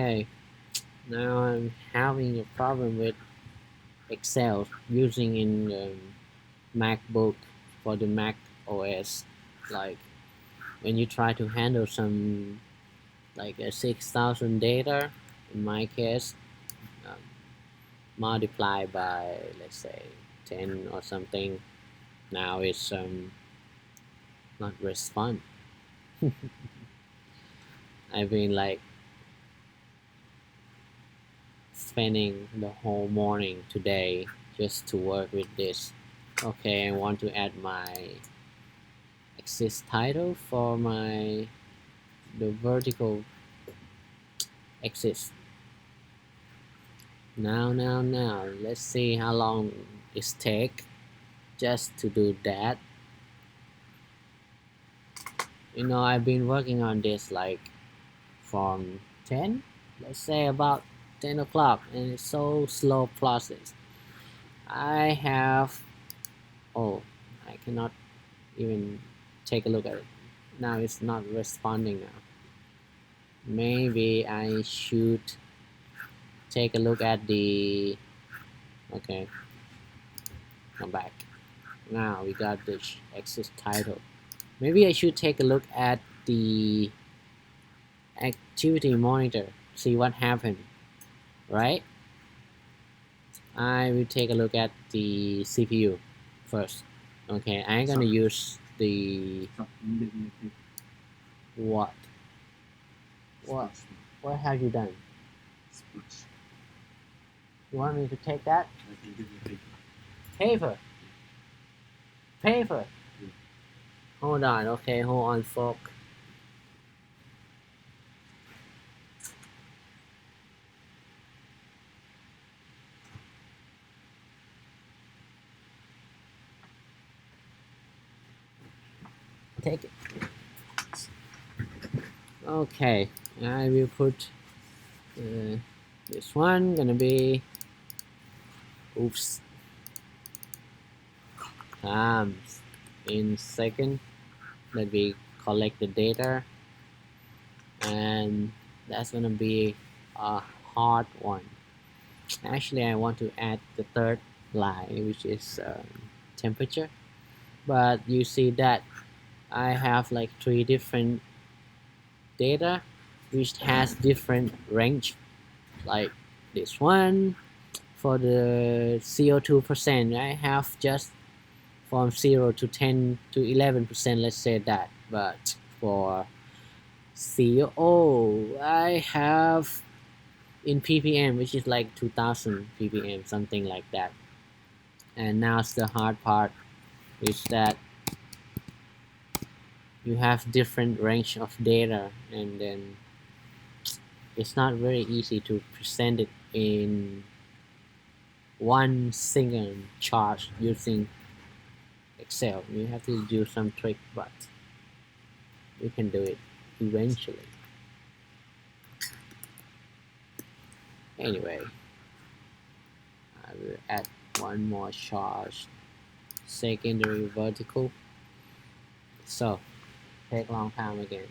Okay, now I'm having a problem with Excel using in MacBook for the Mac OS. Like when you try to handle some like a 6,000 data, in my case, um, multiply by let's say 10 or something. Now it's not respond. I've been like spending the whole morning today just to work with this. Okay, I want to add my axis title for my the vertical axis. Now, let's see how long it take just to do that. I've been working on this like from 10, let's say about 10 o'clock, and it's so slow process. I have, oh, I cannot even take a look at it. Now it's not responding now. Maybe I should take a look at the, okay, come back. Now we got the axis title. Maybe I should take a look at the activity monitor, see what happened, right? I will take a look at the CPU first. Okay, I'm gonna use the what? What? What have you done? You want me to take that? Paper. Paper. Hold on. Okay, hold on, folks. Take it. Okay, I will put this one gonna be oops times in second that we collect the data, and that's gonna be a hard one. Actually, I want to add the third line, which is temperature, but you see that I have like 3 different data which has different range, like this one for the CO2%. I have just from 0 to 10 to 11%, let's say that. But for CO, I have in ppm, which is like 2000 ppm, something like that. And now the hard part is that you have different range of data, and then it's not very easy to present it in one single chart using Excel. You have to do some trick, but you can do it eventually. Anyway, I will add one more chart, secondary vertical. So take a long time again.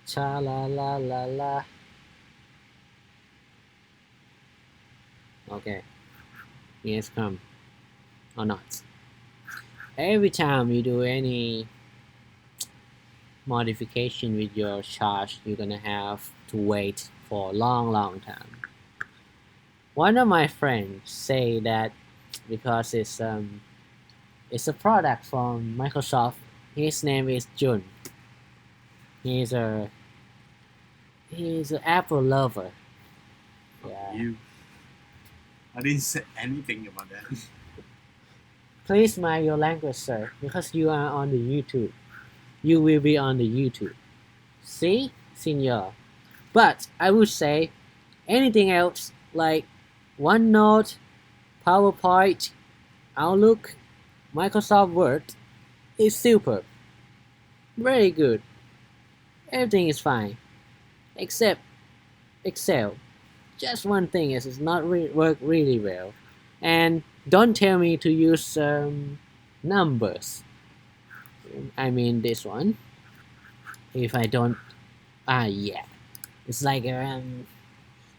Cha la la la la. Okay, yes, come or not. Every time you do any modification with your chart, you're gonna have to wait for a long time. One of my friends say that because it's a product from Microsoft. His name is Jun. He's a he's an Apple lover. Yeah. You. I didn't say anything about that. Please mind your language, sir, because you are on the YouTube. You will be on the YouTube. See, Senor. But I would say anything else like OneNote, PowerPoint, Outlook, Microsoft Word is super. Very good. Everything is fine. Except Excel. Just one thing is it's not work really well. And don't tell me to use numbers. I mean this one. If I don't, yeah, it's like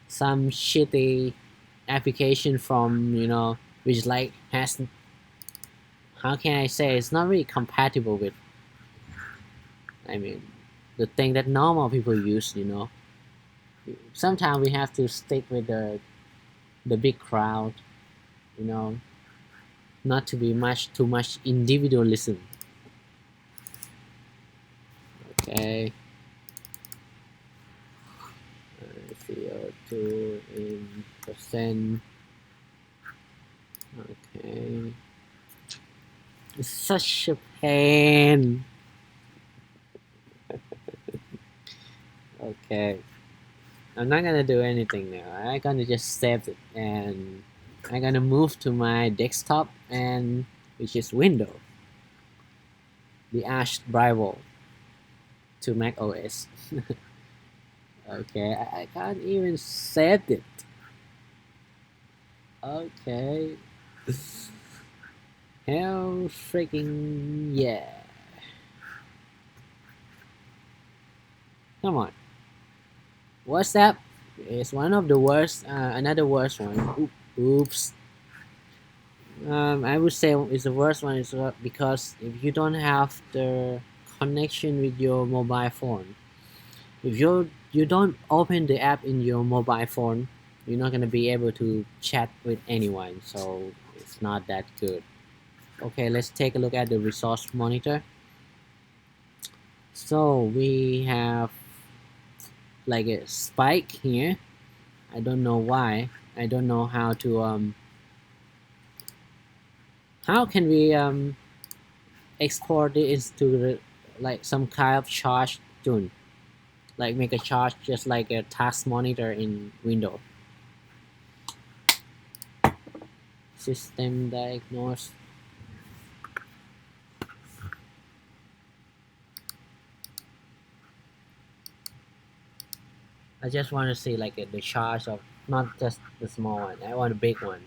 some shitty application from which like has, how can I say, it's not really compatible with, I mean, the thing that normal people use. Sometimes we have to stick with the big crowd, you know, not to be much too much individualism. Okay, CO2 in percent. Okay, it's such a pain. Okay, I'm not gonna do anything now. I'm gonna just save it and I'm gonna move to my desktop, and which is Windows, the Ash rival to Mac OS. Okay, I can't even save it. Okay. Hell freaking yeah. Come on. WhatsApp is one of the worst, another worst one. Oops. I would say it's the worst one is because if you don't have the connection with your mobile phone, if you don't open the app in your mobile phone, you're not gonna be able to chat with anyone. So it's not that good. Okay, let's take a look at the resource monitor. So we have like a spike here. I don't know why. I don't know how to how can we export it into like some kind of chart tune, like make a chart just like a task monitor in Windows. System diagnose. I just want to see like the chart of not just the small one. I want a big one.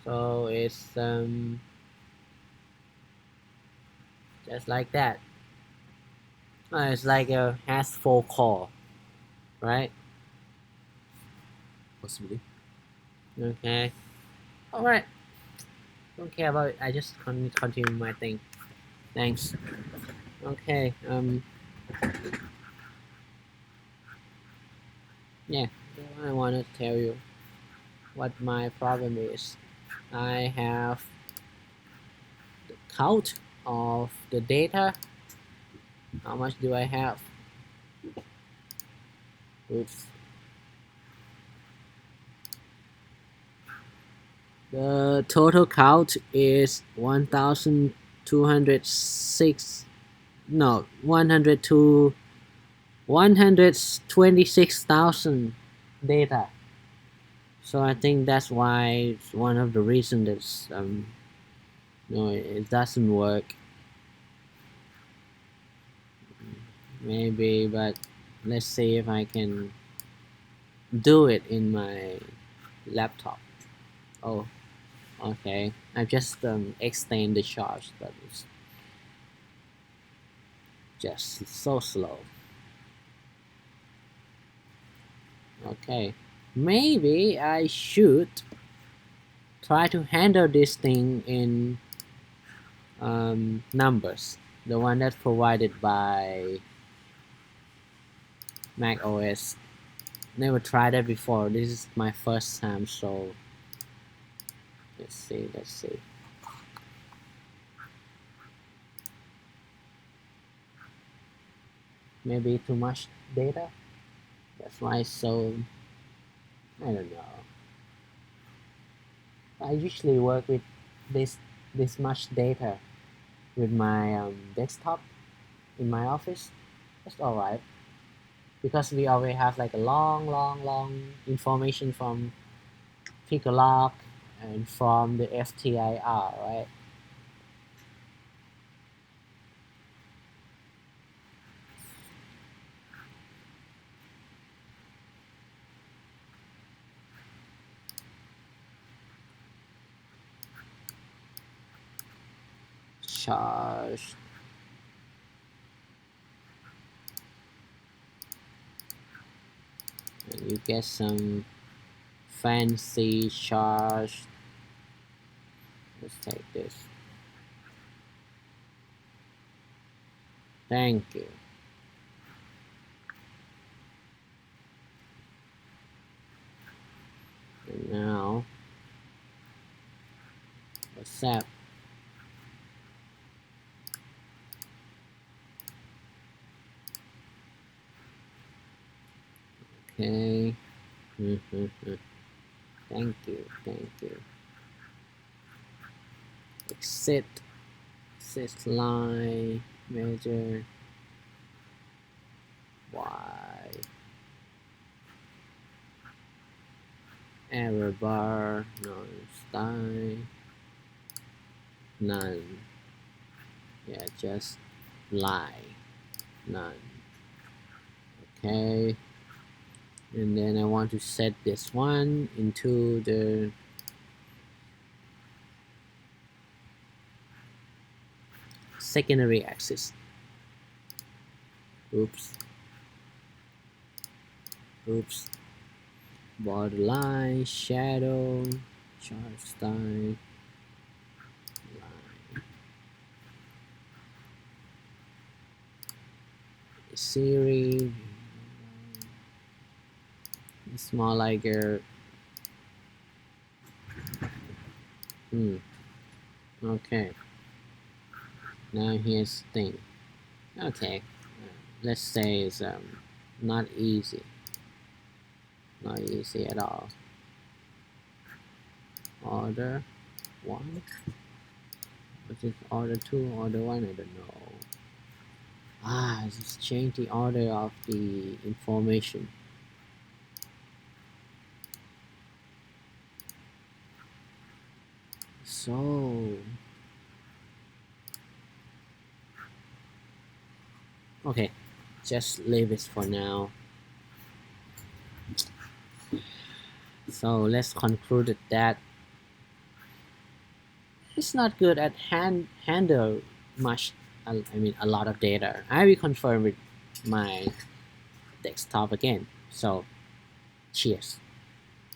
So it's just like that. It's like a has 4 core, right? Possibly. Okay. All right. Don't care about it. I just continue my thing. Thanks. Okay. Yeah. I want to tell you what my problem is. I have the count of the data. How much do I have? Oops. The total count is 1,206. No, 126,000 data. So I think that's why it's one of the reasons that's no, it doesn't work. Maybe, but let's see if I can do it in my laptop. Oh, okay. I just extend the charge, but it's just so slow. Okay, maybe I should try to handle this thing in numbers, the one that's provided by Mac OS. Never tried that before. This is my first time, so let's see. Let's see. Maybe too much data. That's why. So I don't know. I usually work with this this much data with my desktop in my office. That's all right because we always have like a long information from Picolog and from the FTIR, right? charge, and you get some fancy charge. Let's take this. Thank you. And now accept. Okay. Thank you. Thank you. Exit. Exit line. Measure. Y. Error bar. Non-style. None. Yeah, just lie. None. Okay. And then I want to set this one into the secondary axis. Oops. Oops. Borderline, shadow, chart style, line. Siri. It's more like a okay. Now here's the thing. Okay. Let's say it's not easy. Not easy at all. Order 1. What is order 2? Order 1? I don't know. Just change the order of the information. So okay, just leave it for now. So let's conclude that it's not good at handle much. I mean a lot of data. I will confirm with my desktop again. So cheers.